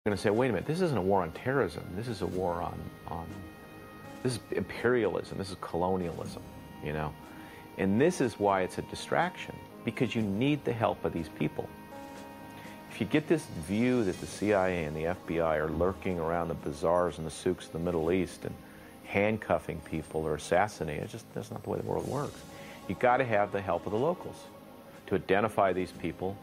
You're going to say, wait a minute, this isn't a war on terrorism. This is a war on this is imperialism. This is colonialism, you know. And this is why it's a distraction, because you need the help of these people. If you get this view that the CIA and the FBI are lurking around the bazaars and the souks of the Middle East and handcuffing people or assassinating, that's not the way the world works. You've got to have the help of the locals to identify these people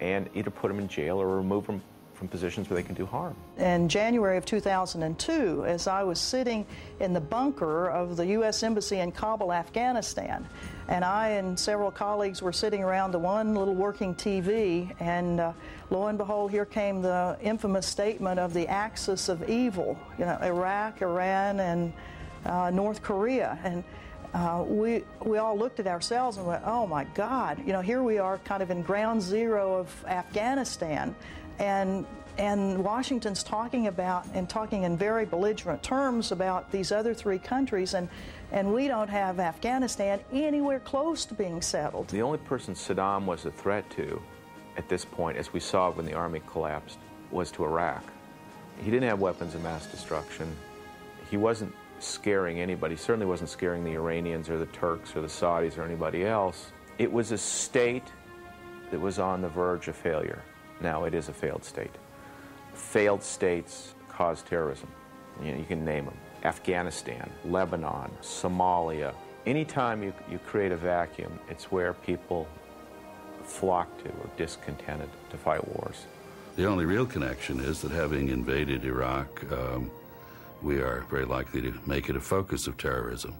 and either put them in jail or remove them from positions where they can do harm. In January of 2002, as I was sitting in the bunker of the U.S. Embassy in Kabul, Afghanistan, and I and several colleagues were sitting around the one little working TV, and lo and behold, here came the infamous statement of the axis of evil, you know, Iraq, Iran, and North Korea. And we all looked at ourselves and went, oh my God, you know, here we are kind of in ground zero of Afghanistan, and Washington's talking about and talking in very belligerent terms about these other three countries, and we don't have Afghanistan anywhere close to being settled. The only person Saddam was a threat to at this point, as we saw when the army collapsed, was to Iraq. He didn't have weapons of mass destruction. He wasn't scaring anybody. He certainly wasn't scaring the Iranians or the Turks or the Saudis or anybody else. It was a state that was on the verge of failure. Now it is a failed state. Failed states cause terrorism. You know, you can name them. Afghanistan, Lebanon, Somalia. Anytime you create a vacuum, it's where people flock to or discontented to fight wars. The only real connection is that having invaded Iraq, we are very likely to make it a focus of terrorism.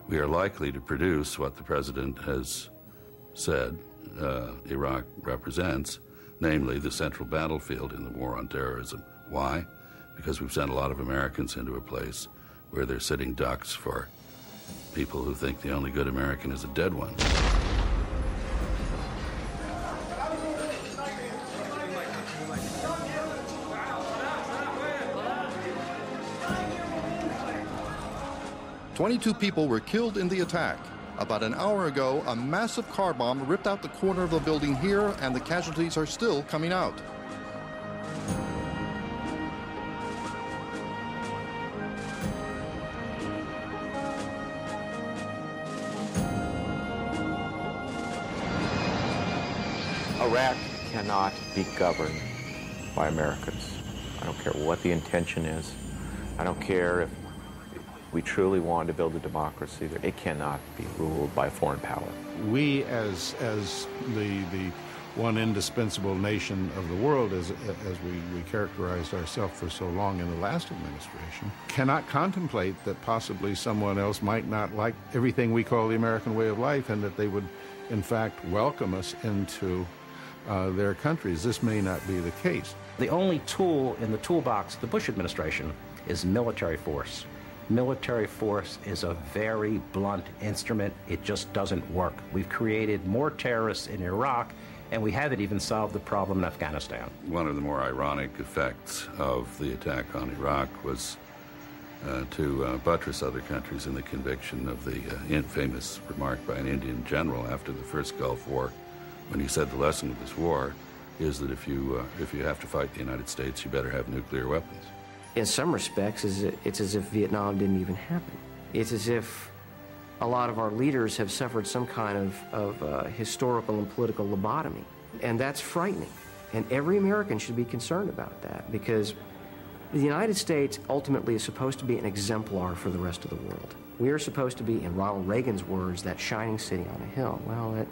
We are likely to produce what the president has said Iraq represents, namely the central battlefield in the war on terrorism. Why? Because we've sent a lot of Americans into a place where they're sitting ducks for people who think the only good American is a dead one. "22 people were killed in the attack. About an hour ago, a massive car bomb ripped out the corner of the building here, and the casualties are still coming out." Iraq cannot be governed by Americans. I don't care what the intention is. I don't care if we truly want to build a democracy. It cannot be ruled by foreign power. We, as the one indispensable nation of the world, as we characterized ourselves for so long in the last administration, cannot contemplate that possibly someone else might not like everything we call the American way of life, and that they would, in fact, welcome us into their countries. This may not be the case. The only tool in the toolbox of the Bush administration is military force. Military force is a very blunt instrument. It just doesn't work. We've created more terrorists in Iraq, and we haven't even solved the problem in Afghanistan. One of the more ironic effects of the attack on Iraq was to buttress other countries in the conviction of the famous remark by an Indian general after the first Gulf War, when he said the lesson of this war is that if you have to fight the United States, you better have nuclear weapons. In some respects, it's as if Vietnam didn't even happen. It's as if a lot of our leaders have suffered some kind of historical and political lobotomy. And that's frightening. And every American should be concerned about that, because the United States ultimately is supposed to be an exemplar for the rest of the world. We are supposed to be, in Ronald Reagan's words, that shining city on a hill. Well, that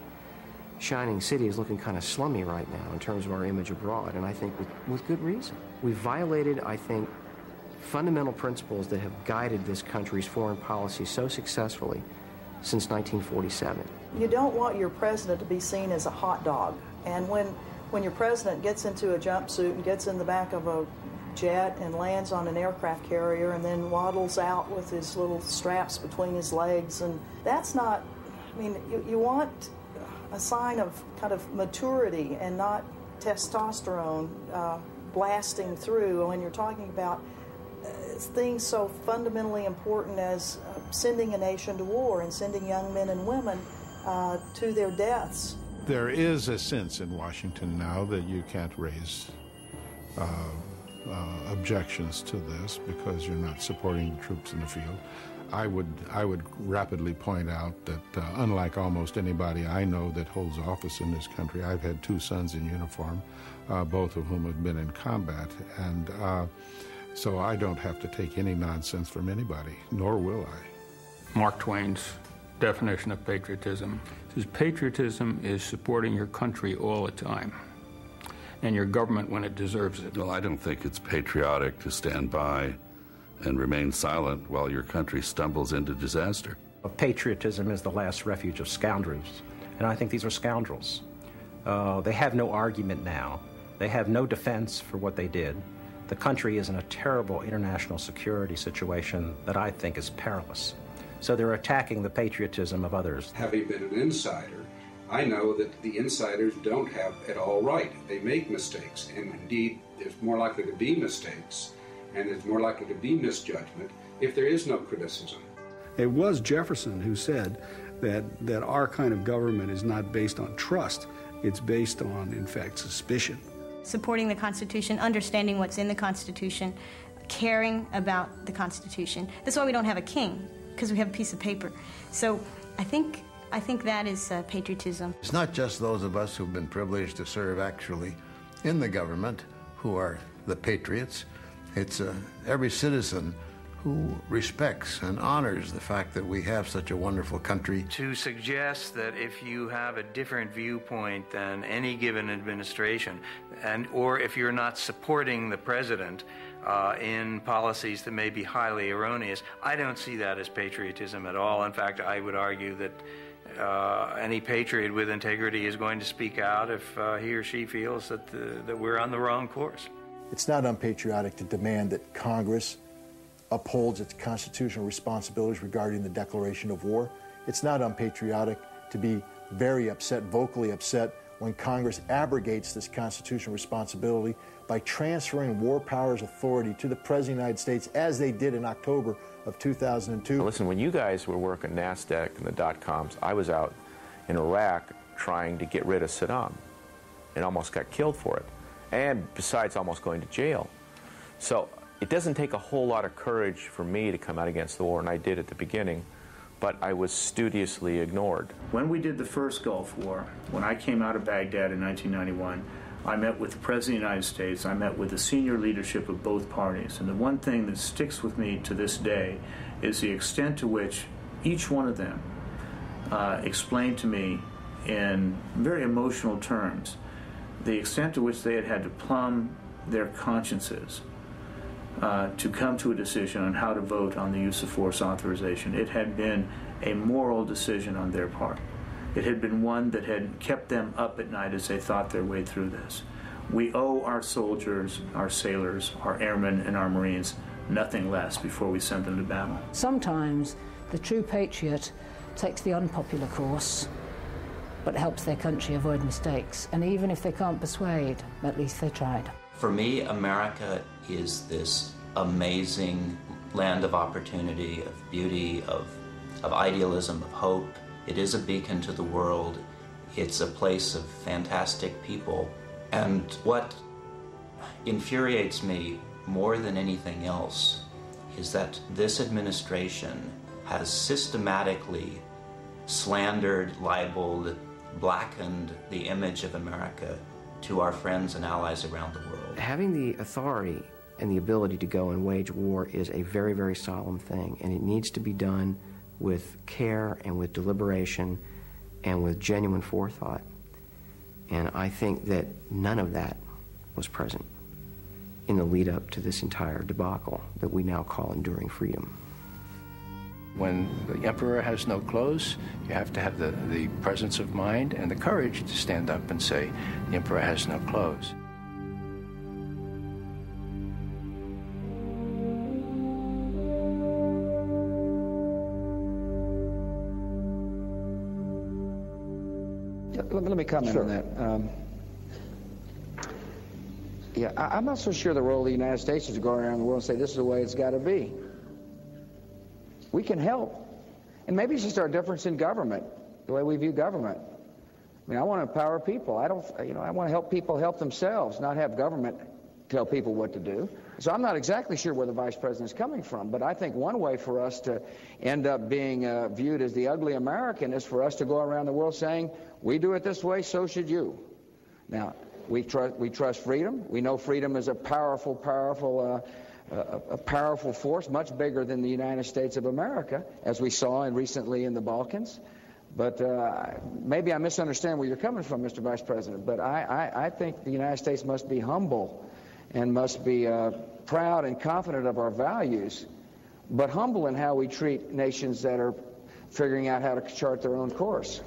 shining city is looking kind of slummy right now in terms of our image abroad, and I think with good reason. We've violated, I think, fundamental principles that have guided this country's foreign policy so successfully since 1947. You don't want your president to be seen as a hot dog. And when your president gets into a jumpsuit and gets in the back of a jet and lands on an aircraft carrier and then waddles out with his little straps between his legs, and that's not, I mean, you want a sign of kind of maturity and not testosterone blasting through when you're talking about things so fundamentally important as sending a nation to war and sending young men and women to their deaths. There is a sense in Washington now that you can't raise objections to this because you're not supporting the troops in the field. I would rapidly point out that unlike almost anybody I know that holds office in this country, I've had 2 sons in uniform, both of whom have been in combat, and so I don't have to take any nonsense from anybody, nor will I. Mark Twain's definition of patriotism says patriotism is supporting your country all the time and your government when it deserves it. Well, I don't think it's patriotic to stand by and remain silent while your country stumbles into disaster. Patriotism is the last refuge of scoundrels, and I think these are scoundrels. They have no argument now. They have no defense for what they did. The country is in a terrible international security situation that I think is perilous. So they're attacking the patriotism of others. Having been an insider, I know that the insiders don't have it all right. They make mistakes, and indeed, there's more likely to be mistakes, and there's more likely to be misjudgment if there is no criticism. It was Jefferson who said that our kind of government is not based on trust. It's based on, in fact, suspicion. Supporting the Constitution, understanding what's in the Constitution, caring about the Constitution. That's why we don't have a king, because we have a piece of paper. So I think that is patriotism. It's not just those of us who've been privileged to serve actually in the government who are the patriots. It's every citizen who respects and honors the fact that we have such a wonderful country. To suggest that if you have a different viewpoint than any given administration, or if you're not supporting the president in policies that may be highly erroneous, I don't see that as patriotism at all. In fact, I would argue that any patriot with integrity is going to speak out if he or she feels that we're on the wrong course. It's not unpatriotic to demand that Congress upholds its constitutional responsibilities regarding the declaration of war. It's not unpatriotic to be very upset, vocally upset, when Congress abrogates this constitutional responsibility by transferring war powers authority to the President of the United States, as they did in October of 2002. Listen, when you guys were working NASDAQ and the dot-coms, I was out in Iraq trying to get rid of Saddam and almost got killed for it. And besides, almost going to jail. So it doesn't take a whole lot of courage for me to come out against the war, and I did at the beginning, but I was studiously ignored. When we did the first Gulf War, when I came out of Baghdad in 1991, I met with the President of the United States, I met with the senior leadership of both parties, and the one thing that sticks with me to this day is the extent to which each one of them explained to me in very emotional terms the extent to which they had to plumb their consciences to come to a decision on how to vote on the use of force authorization. It had been a moral decision on their part. It had been one that had kept them up at night as they thought their way through this. We owe our soldiers, our sailors, our airmen, and our Marines nothing less before we send them to battle. Sometimes the true patriot takes the unpopular course, but helps their country avoid mistakes. And even if they can't persuade, at least they tried. For me, America is this amazing land of opportunity, of beauty, of idealism, of hope. It is a beacon to the world. It's a place of fantastic people. And what infuriates me more than anything else is that this administration has systematically slandered, libeled, blackened the image of America to our friends and allies around the world. Having the authority and the ability to go and wage war is a very, very solemn thing, and it needs to be done with care and with deliberation and with genuine forethought. And I think that none of that was present in the lead up to this entire debacle that we now call enduring freedom. When the emperor has no clothes, you have to have the presence of mind and the courage to stand up and say, the emperor has no clothes. Let me comment on that. I'm not so sure the role of the United States is to go around the world and say this is the way it's got to be. We can help. And maybe it's just our difference in government, the way we view government. I mean, I want to empower people. I want to help people help themselves, not have government tell people what to do. So I'm not exactly sure where the vice president is coming from, but I think one way for us to end up being viewed as the ugly American is for us to go around the world saying, we do it this way, so should you. Now, we trust freedom. We know freedom is a powerful force, much bigger than the United States of America, as we saw recently in the Balkans. But maybe I misunderstand where you're coming from, Mr. Vice President, but I think the United States must be humble and must be proud and confident of our values, but humble in how we treat nations that are figuring out how to chart their own course.